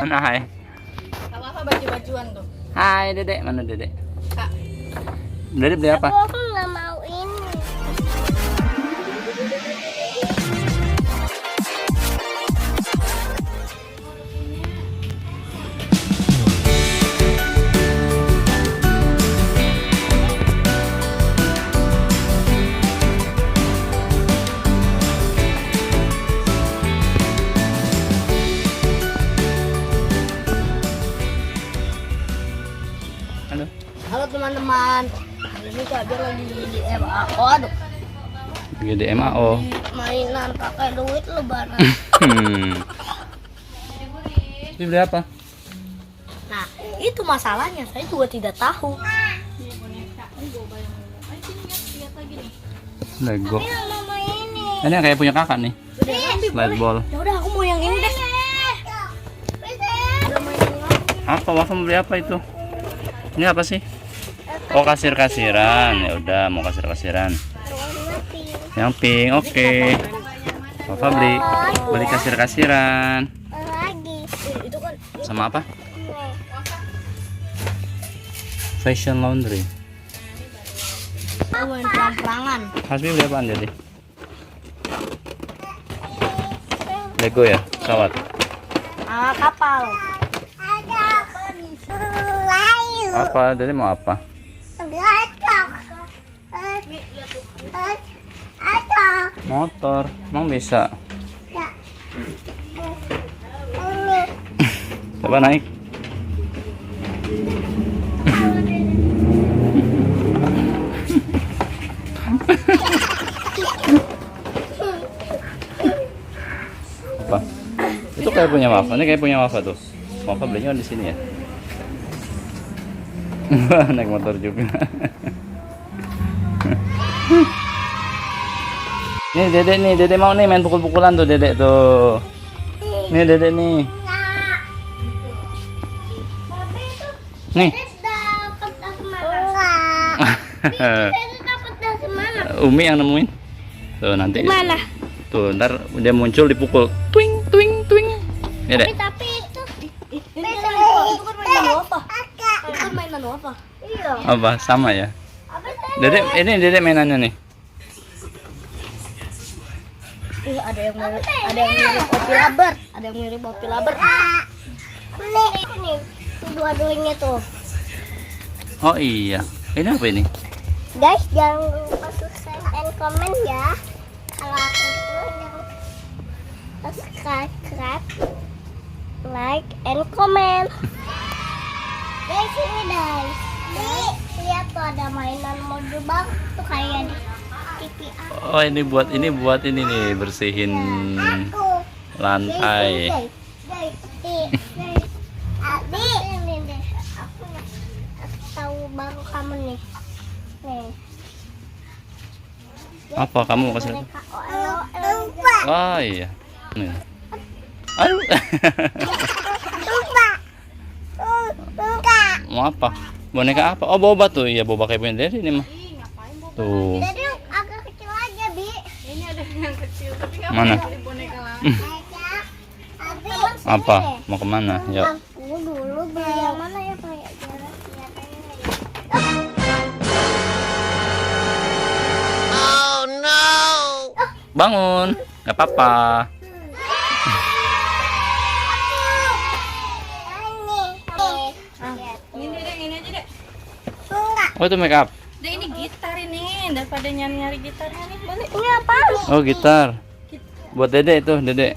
Mana hai? Sama apa baju-bajuan tuh? Hai Dedek, mana Dedek? Kak. Dedek beli apa? Aku nggak mau ini. Halo. Halo teman-teman. Hari ini Kak Jar lagi di MAO. Aduh, Gede MAO. mainan pakai duit lebaran. Ini beli apa? Nah, itu masalahnya. Saya juga tidak tahu. Lego. Ini mama ini. Ini yang kayak punya kakak nih. Slide ball. Ya udah, aku mau yang ini deh. Udah main yang lain. Apa? Wafa mau beli apa itu? Ini apa sih? Oh, kasir-kasiran. Ya udah, mau kasir-kasiran. Yang pink, oke. Wafa beli kasir-kasiran. Lagi. Itu kan Sama apa? Fashion laundry. aku main perang-perangan. Hasbi beli apaan jadi? Lego ya, pesawat. Kapal. Apa? Jadi mau apa? Motor. Emang bisa? Coba naik. Apa? Itu kayak punya Wafa. Ini kayak punya Wafa tuh. Wafa belinya di sini ya. Naik motor juga. Nih Dedek mau nih main pukul-pukulan tuh Dedek tuh. Nih Dedek nih. Nih. Umi yang nemuin. Tuh nanti. Mana? Tuh ntar dia muncul dipukul. Twing twing twing. Ya Dek. Tapi itu kan mainan apa? Itu kan mainan apa? Iya. Apa? Sama ya. Dedek ini Dedek mainannya nih. Ada yang mirip Opi Laber. Ada yang mirip Opi Laber. Ini dua-duanya tuh. Oh iya. Ini apa ini? Guys, jangan lupa subscribe and comment ya. Kalau aku tuh jangan subscribe, like and comment. Guys, ini guys. Lihat tuh ada mainan mode bang tuh kayak di TV aku. Oh ini buat ini nih bersihin lantai. Guys, Abi, ini aku tahu baru kamu nih. Nih. Apa kamu mau kasih? Lupa. Oh iya. Nih. Aduh. Mau apa? Boneka apa? Oh boba tuh. Iya boba kayak punya Dedek ini mah. Tuh. Jadi agak kecil aja, Bi. Ini ada yang kecil, tapi kamu Mana? beli boneka lah. Abi. Apa? Mau kemana? Yuk. Aku dulu beli yang mana ya kayak jarak Bangun. Gak apa-apa. Ini Dek, ini aja Dek. Oh itu make up. Dek, ini gitar ini. Daripada nyari-nyari gitarnya nih, balik. Ini apa? Oh gitar. Buat Dedek itu Dedek.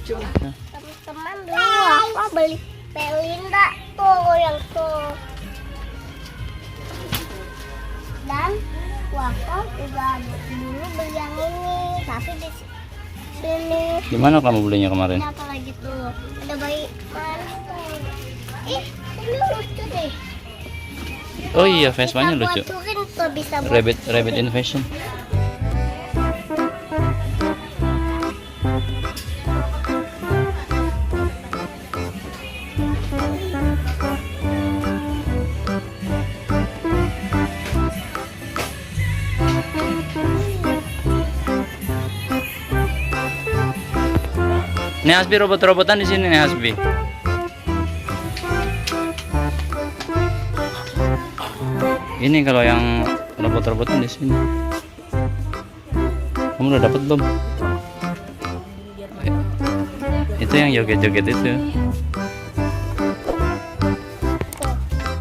Teman-teman dulu apa beli Pelinda tuh yang tuh. Dan Wafa juga dulu beli yang ini, tapi di sini. Di mana kamu belinya kemarin? Ini apa lagi tuh? Ada bayi mana tuh? Ini lucu deh. Oh iya, Vespa-nya lucu. Kita buat turin tuh bisa buat Rabbit in fashion. Nih Hasbi robot-robotan di sini nih Hasbi. Ini kalau yang robot-robotan di sini. Kamu udah dapat belum? Itu yang joget-joget itu.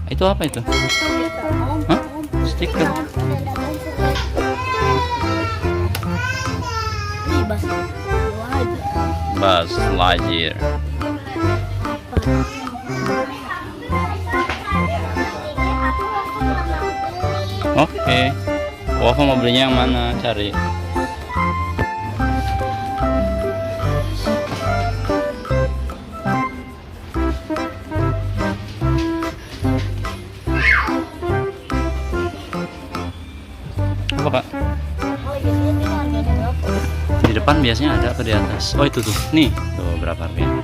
Itu apa itu? Hah? Stiker. Buzz Lightyear. Oke. Wafa mau belinya yang mana? Cari. Apa kak? Di depan biasanya ada apa di atas? Oh itu tuh, nih tuh berapa harganya?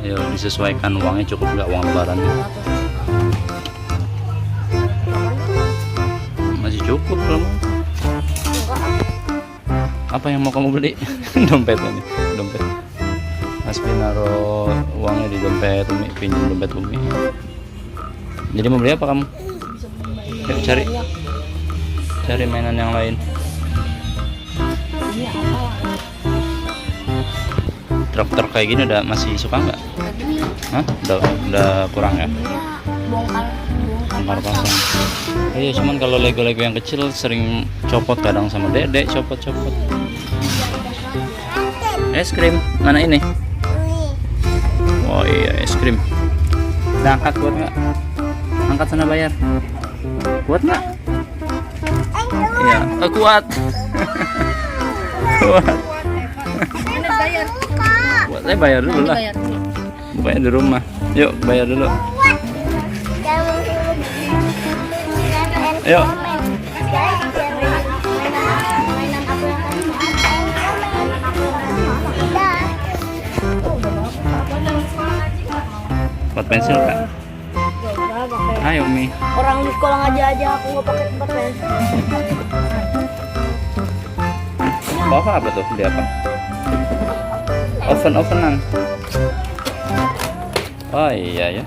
Ayo disesuaikan uangnya cukup nggak uang lebaran? Masih cukup belum? Apa yang mau kamu beli? Dompet ini, dompet. Hasbi naruh uangnya di dompet Umi, pinjam dompet Umi. Jadi mau beli apa kamu? Yuk cari, cari mainan yang lain. Truk-truk kayak gini udah masih suka nggak? Hah? Udah kurang ya? Bongkar pasang. Iya, cuman kalau Lego-Lego yang kecil sering copot kadang sama dedek copot-copot. Es krim mana ini? Oh iya es krim. Udah angkat kuat nggak? Angkat sana bayar. Kuat nggak? Iya, kuat. Kuat. Buat saya bayar dulu lah. Bayar di rumah. Yuk bayar dulu. Ayo. Buat pensil kak. Ayo Mi. Orang di sekolah aja aku nggak pakai tempat pensil. Bawa apa tuh? Beli apa? Oven-ovenan. Oh iya ya.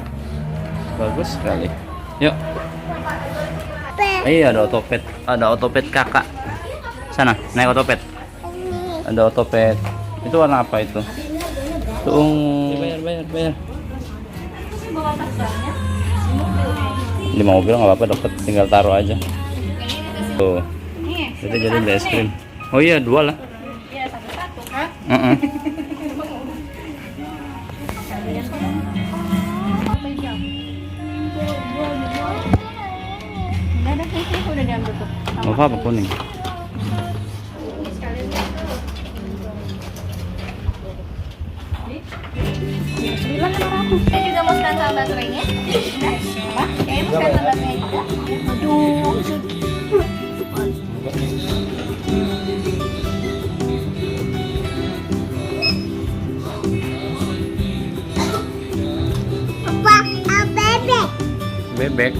Bagus sekali. Yuk. Iya ada otopet kakak. Sana, naik otopet. Ada otopet. Itu warna apa itu? Tuh. Bayar. Di mobil nggak apa-apa, dapat tinggal taruh aja. Tuh. Kita jadi beli es krim. Oh iya, 2 lah. Iya, satu-satu kan? Udah ada sih, udah diambil tuh. Apa kuning? Saya juga mau scan sama baterainya. Pak, saya mau scan sama baterainya juga. Aduh. Bebek.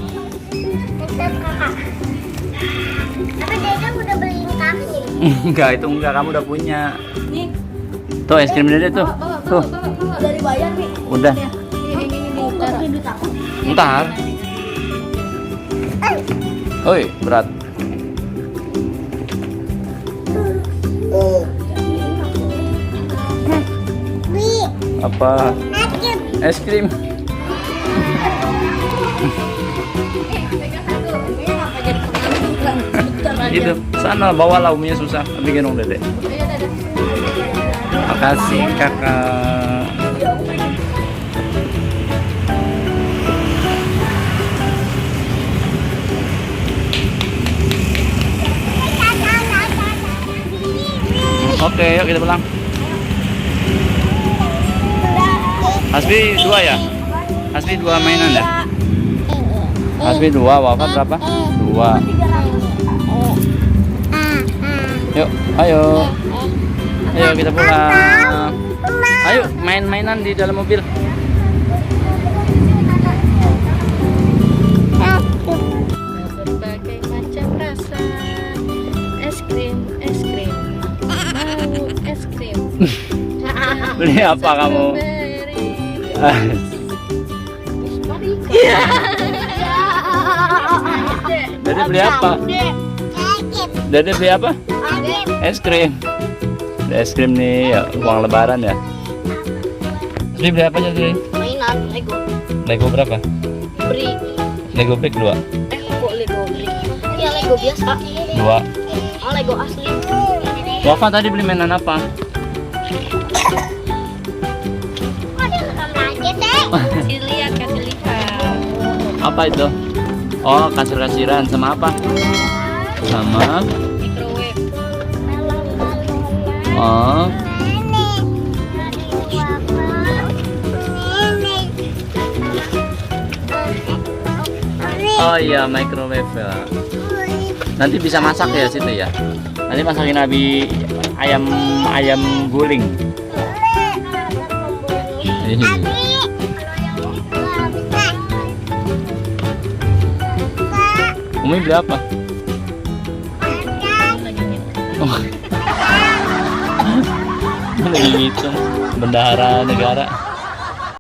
Tapi Dede udah beliin kami. Enggak, itu enggak, kamu udah punya. Nih, Tuh es krim Dede tuh. Tuh. Udah dibayar nih. Udah. ini Bukan pakai duit aku. Ntar. Oi, berat. Apa? Es krim. Gitu. Sana bawalah umnya susah. Tapi gendong Dede. Makasih kakak. Oke, yuk kita pulang. Hasbi 2 ya? Hasbi 2 mainan ya? Hasbi 2, Wafa berapa? 2. Yuk, ayo. Ayo kita pulang. Ayo main-mainan di dalam mobil. Berbagai macam rasa es krim, mau es krim. Beli apa kamu? Dede beli apa? Dede beli apa? Es krim. Es krim nih ya, uang lebaran ya. Jadi beli apa jadi? Mainan Lego. Lego berapa? Beri. Lego brick 2. Kok Lego beri? Iya Lego biasa. 2. Oh Lego asli. Wafa tadi beli mainan apa? Kasih lihat, kasih lihat. Apa itu? Oh, kasir-kasiran sama apa? Sama Microwave. oh, oh iya microwave ya. Nanti bisa masak ya situ ya. Nanti masakin Abi ayam guling. Umi beli apa? Oh. Lagi ngitung bendahara negara.